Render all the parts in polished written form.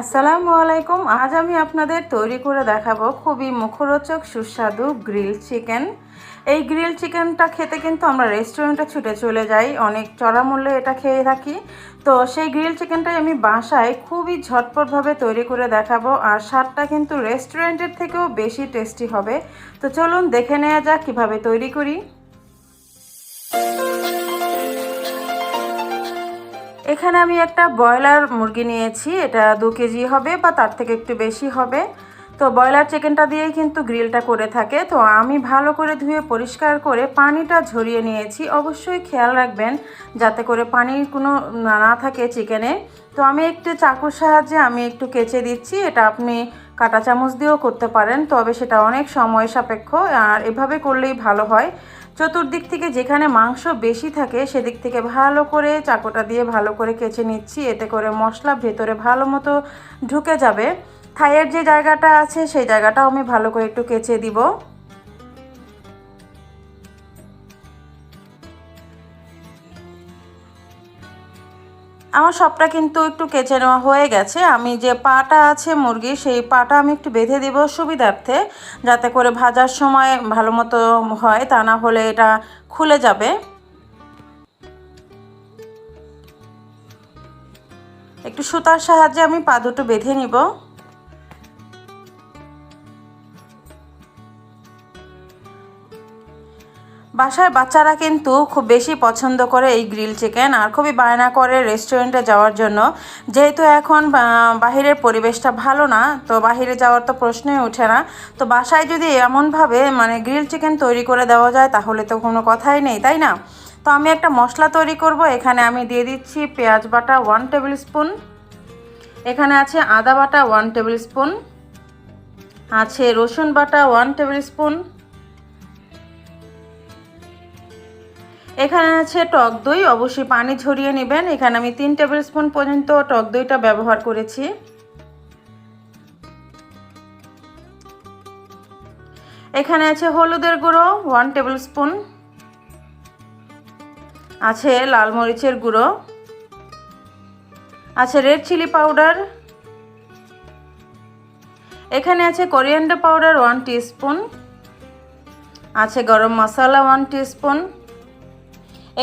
আসসালামুয়ালাইকুম। আজ আমি আপনাদের তৈরি করে দেখাবো খুবই মুখরোচক সুস্বাদু গ্রিল চিকেন। এই গ্রিল চিকেনটা খেতে কিন্তু আমরা রেস্টুরেন্টে ছুটে চলে যাই, অনেক চড়া মূল্যে এটা খেয়ে থাকি। তো সেই গ্রিল চিকেনটাই আমি বাসায় খুবই ঝটপটভাবে তৈরি করে দেখাবো, আর স্বাদটা কিন্তু রেস্টুরেন্টের থেকেও বেশি টেস্টি হবে। তো চলুন দেখে নেওয়া যাক কীভাবে তৈরি করি। এখানে আমি একটা ব্রয়লার মুরগি নিয়েছি, এটা 2 কেজি হবে বা তার থেকে একটু বেশি হবে। তো ব্রয়লার চিকেনটা দিয়েই কিন্তু গ্রিলটা করে থাকে। তো আমি ভালো করে ধুয়ে পরিষ্কার করে পানিটা ঝরিয়ে নিয়েছি। অবশ্যই খেয়াল রাখবেন যাতে করে পানির কোনো না থাকে চিকেনে। তো আমি একটু চাকুর সাহায্যে আমি একটু কেচে দিচ্ছি। এটা আপনি কাঁটা চামচ দিয়েও করতে পারেন, তবে সেটা অনেক সময় সাপেক্ষ, আর এভাবে করলেই ভালো হয়। চতুর্দিক থেকে যেখানে মাংস বেশি থাকে সেদিক থেকে ভালো করে চাকুটা দিয়ে ভালো করে কেচে নিচ্ছি, এতে করে মশলা ভেতরে ভালো মতো ঢুকে যাবে। থাইয়ের যে জায়গাটা আছে সেই জায়গাটাও আমি ভালো করে একটু কেচে দিব। আমার সবটা কিন্তু একটু কেচে নেওয়া হয়ে গেছে। আমি যে পাটা আছে মুরগি, সেই পাটা আমি একটু বেঁধে দিব সুবিধার্থে, যাতে করে ভাজার সময় ভালো মতো হয়, তা না হলে এটা খুলে যাবে। একটু সুতার সাহায্যে আমি পা দুটো বেঁধে নিব। বাসার বাচ্চারা কিন্তু খুব বেশি পছন্দ করে এই গ্রিল চিকেন, আর খুবই বায়না করে রেস্টুরেন্টে যাওয়ার জন্য। যেহেতু এখন বাহিরের পরিবেশটা ভালো না, তো বাহিরে যাওয়ার তো প্রশ্নই ওঠে না। তো বাসায় যদি এমনভাবে গ্রিল চিকেন তৈরি করে দেওয়া যায় তাহলে তো কোনো কথাই নেই, তাই না? তো আমি একটা মশলা তৈরি করব। এখানে আমি দিয়ে দিচ্ছি পেঁয়াজ বাটা 1 টেবিল স্পুন, এখানে আছে আদা বাটা 1 টেবিল স্পুন, আছে রসুন বাটা 1 টেবিল স্পুন, এখানে আছে টক দই, অবশ্যই পানি ঝরিয়ে নেবেন। এখানে আমি 3 টেবিল স্পুন পর্যন্ত টক দইটা ব্যবহার করেছি। এখানে আছে হলুদের গুঁড়ো 1 টেবিল স্পুন, আছে লাল মরিচের গুঁড়ো, আছে রেড চিলি পাউডার, এখানে আছে কোরিয়ান্ডার পাউডার 1 টিস্পুন, আছে গরম মশলা 1 টিস্পুন,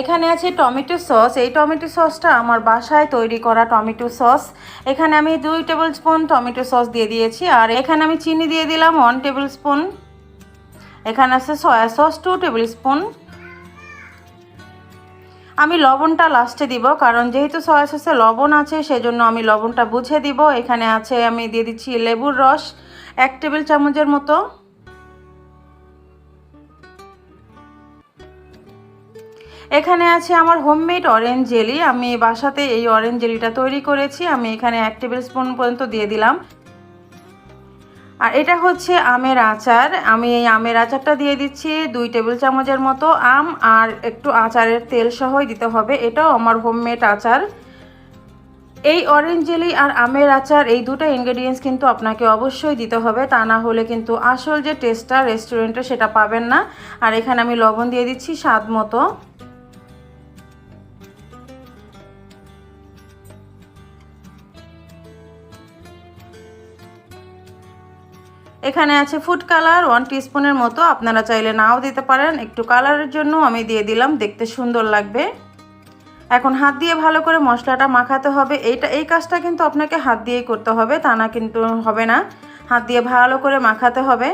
এখানে আছে টমেটো সস। এই টমেটো সসটা আমার বাসায় তৈরি করা টমেটো সস। এখানে আমি 2 টেবিল স্পুন টমেটো সস দিয়ে দিয়েছি, আর এখানে আমি চিনি দিয়ে দিলাম 1 টেবিল স্পুন। এখানে আছে সয়া সস 2 টেবিল স্পুন। আমি লবণটা লাস্টে দিব, কারণ যেহেতু সয়া সসে লবণ আছে সেজন্য আমি লবণটা বুঝে দিব। এখানে আছে আমি দিয়ে দিচ্ছি লেবুর রস 1 টেবিল চামচের মতো। এখানে আছে আমার হোমমেড অরেঞ্জ জেলি। আমি বাসাতে এই অরেঞ্জ জেলিটা তৈরি করেছি। আমি এখানে 1 টেবিল স্পুন পর্যন্ত দিয়ে দিলাম। আর এটা হচ্ছে আমের আচার। আমি এই আমের আচারটা দিয়ে দিচ্ছি 2 টেবিল চামচের মতো। আম আর একটু আচারের তেল সহই দিতে হবে, এটাও আমার হোমমেড আচার। এই অরেঞ্জ জেলি আর আমের আচার এই দুটো ইনগ্রেডিয়েন্টস কিন্তু আপনাকে অবশ্যই দিতে হবে, তা না হলে কিন্তু আসল যে টেস্টটা রেস্টুরেন্টে সেটা পাবেন না। আর এখানে আমি লবণ দিয়ে দিচ্ছি স্বাদ মতো। এখানে আছে ফুড কালার 1 টিস্পুনের মতো, আপনারা চাইলে নাও দিতে পারেন। একটু কালারের জন্য আমি দিয়ে দিলাম, দেখতে সুন্দর লাগবে। এখন হাত দিয়ে ভালো করে মশলাটা মাখাতে হবে। এই কাজটা কিন্তু আপনাকে হাত দিয়েই করতে হবে, তা না কিন্তু হবে না। হাত দিয়ে ভালো করে মাখাতে হবে।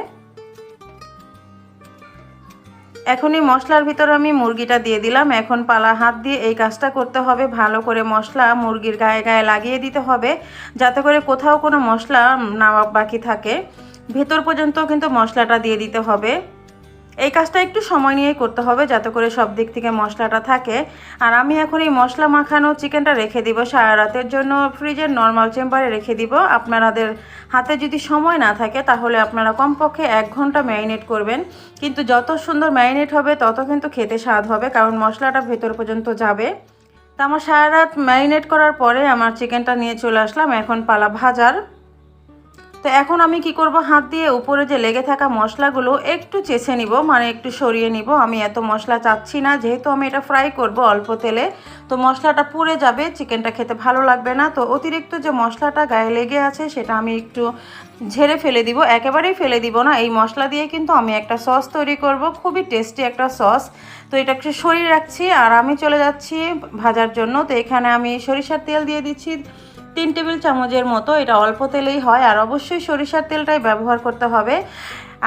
এখনই মশলার ভিতরে আমি মুরগিটা দিয়ে দিলাম। এখন পালা হাত দিয়ে এই কাজটা করতে হবে। ভালো করে মশলা মুরগির গায়ে গায়ে লাগিয়ে দিতে হবে, যাতে করে কোথাও কোনো মশলা না বাকি থাকে। ভেতর পর্যন্ত কিন্তু মশলাটা দিয়ে দিতে হবে। এই কাজটা একটু সময় নিয়েই করতে হবে, যাতে করে সব দিক থেকে মশলাটা থাকে। আর আমি এখন এই মশলা মাখানো চিকেনটা রেখে দিব সারা রাতের জন্য, ফ্রিজের নর্মাল চেম্বারে রেখে দিব। আপনাদের হাতে যদি সময় না থাকে তাহলে আপনারা কমপক্ষে 1 ঘন্টা ম্যারিনেট করবেন। কিন্তু যত সুন্দর ম্যারিনেট হবে তত কিন্তু খেতে স্বাদ হবে, কারণ মশলাটা ভেতর পর্যন্ত যাবে। তা আমার সারা রাত ম্যারিনেট করার পরে আমার চিকেনটা নিয়ে চলে আসলাম এখন পালা ভাজার। তো তো এখন আমি কি করব, হাত দিয়ে উপরে যে লেগে থাকা মশলাগুলো একটু চেঁচে নিব, মানে একটু সরিয়ে নিব। আমি এত মশলা চাচ্ছি না, যেহেতু আমি এটা ফ্রাই করব অল্প তেলে, তো মশলাটা পুড়ে যাবে, চিকেনটা খেতে ভালো লাগবে না। তো অতিরিক্ত যে মশলাটা গায়ে লেগে আছে সেটা আমি একটু ঝেড়ে ফেলে দিব, একেবারেই ফেলে দিব না। এই মশলা দিয়ে কিন্তু আমি একটা সস তৈরি করব, খুবই টেস্টি একটা সস। তো এটা একটু সরিয়ে রাখছি আর আমি চলে যাচ্ছি ভাজার জন্য। তো এখানে আমি সরিষার তেল দিয়ে দিচ্ছি 3 টেবিল চামচের মতো। এটা অল্প তেলেই হয় আর অবশ্যই সরিষার তেলটাই ব্যবহার করতে হবে।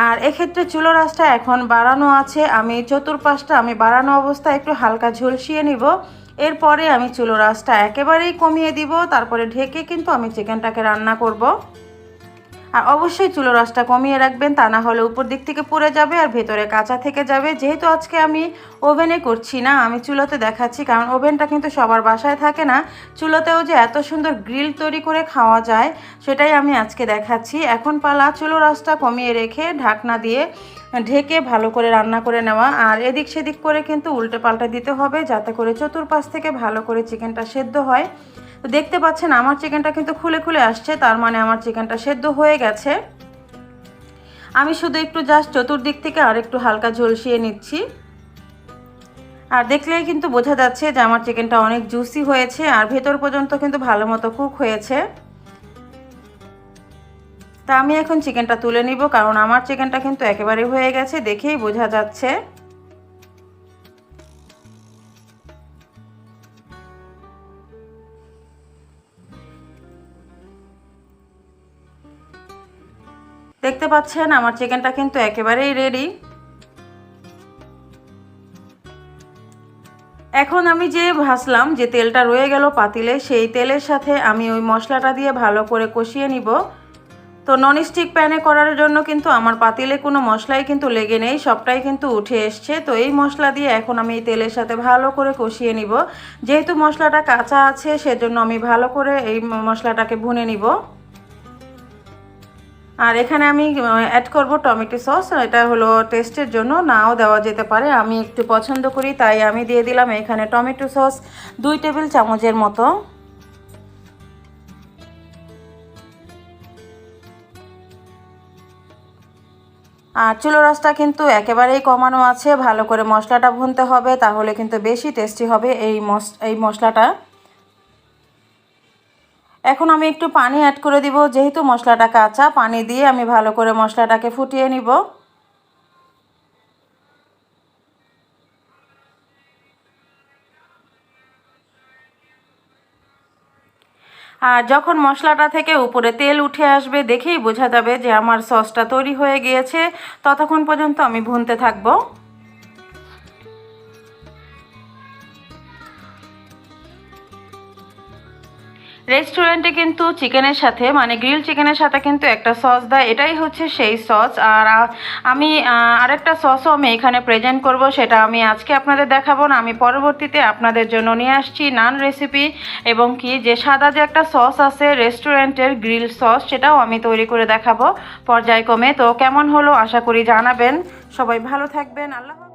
আর এক্ষেত্রে চুলোর আঁচটা এখন বাড়ানো আছে, আমি চতুর্পাশটা আমি বাড়ানো অবস্থায় একটু হালকা ঝলসিয়ে নিব। এরপরে আমি চুলোর আঁচটা একেবারেই কমিয়ে দিব, তারপরে ঢেকে কিন্তু আমি চিকেনটাকে রান্না করব। আর অবশ্যই চুলোর আঁচটা কমিয়ে রাখবেন, তা না হলে উপর দিক থেকে পুড়ে যাবে আর ভেতরে কাঁচা থেকে যাবে। যেহেতু আজকে আমি ওভেনে করছি না, আমি চুলোতে দেখাচ্ছি, কারণ ওভেনটা কিন্তু সবার বাসায় থাকে না। চুলোতেও যে এত সুন্দর গ্রিল তৈরি করে খাওয়া যায় সেটাই আমি আজকে দেখাচ্ছি। এখন পালা চুলোর আঁচটা কমিয়ে রেখে ঢাকনা দিয়ে ঢেকে ভালো করে রান্না করে নেওয়া। আর এদিক সেদিক করে কিন্তু উল্টে পাল্টে দিতে হবে, যাতে করে চতুর্পাশ থেকে ভালো করে চিকেনটা সেদ্ধ হয়। তো দেখতে পাচ্ছেন আমার চিকেনটা কিন্তু খুলে খুলে আসছে, তার মানে আমার চিকেনটা সেদ্ধ হয়ে গেছে। আমি শুধু একটু জাস্ট চতুর্দিক থেকে আর একটু হালকা ঝলসিয়ে নিচ্ছি। আর দেখলেই কিন্তু বোঝা যাচ্ছে যে আমার চিকেনটা অনেক জুসি হয়েছে আর ভেতর পর্যন্ত কিন্তু ভালো মতো কুক হয়েছে। তা আমি এখন চিকেনটা তুলে নিব, কারণ আমার চিকেনটা কিন্তু একেবারে হয়ে গেছে, দেখেই বোঝা যাচ্ছে। দেখতে পাচ্ছেন আমার চিকেনটা কিন্তু একেবারেই রেডি। এখন আমি যে ভাজলাম, যে তেলটা রয়ে গেল পাতিলে, সেই তেলের সাথে আমি ওই মশলাটা দিয়ে ভালো করে কষিয়ে নিব। তো ননস্টিক প্যানে করার জন্য কিন্তু আমার পাতিলে কোনো মশলাই কিন্তু লেগে নেই, সবটাই কিন্তু উঠে এসছে। তো এই মশলা দিয়ে এখন আমি এই তেলের সাথে ভালো করে কষিয়ে নিব। যেহেতু মশলাটা কাঁচা আছে সেজন্য আমি ভালো করে এই মশলাটাকে ভুনে নিব। আর এখানে আমি অ্যাড করব টমেটো সস, এটা হলো টেস্টের জন্য, নাও দেওয়া যেতে পারে, আমি একটু পছন্দ করি তাই আমি দিয়ে দিলাম এখানে টমেটো সস 2 টেবিল চামচের মতো। আর চুলোর আঁচটা কিন্তু একেবারেই কমানো আছে, ভালো করে মশলাটা ভুনতে হবে, তাহলে কিন্তু বেশি টেস্টি হবে এই মশলাটা। এখন আমি একটু পানি অ্যাড করে দিব, যেহেতু মশলাটা কাঁচা, পানি দিয়ে আমি ভালো করে মশলাটাকে ফুটিয়ে নিব। আর যখন মশলাটা থেকে উপরে তেল উঠে আসবে দেখেই বোঝা যাবে যে আমার সসটা তৈরি হয়ে গিয়েছে। ততক্ষণ পর্যন্ত আমি ভুনতে থাকবো। রেস্টুরেন্টে কিন্তু চিকেনের সাথে, মানে গ্রিল চিকেনের সাথে কিন্তু একটা সস দেয়, এটাই হচ্ছে সেই সস। আর আমি আরেকটা সসও আমি এখানে প্রেজেন্ট করব, সেটা আমি আজকে আপনাদের দেখাবো না, আমি পরবর্তীতে আপনাদের জন্য নিয়ে আসছি নান রেসিপি। এবং কি যে সাদা যে একটা সস আছে রেস্টুরেন্টের গ্রিল সস, সেটাও আমি তৈরি করে দেখাবো পর্যায়ক্রমে। তো কেমন হলো আশা করি জানাবেন। সবাই ভালো থাকবেন, আল্লাহ।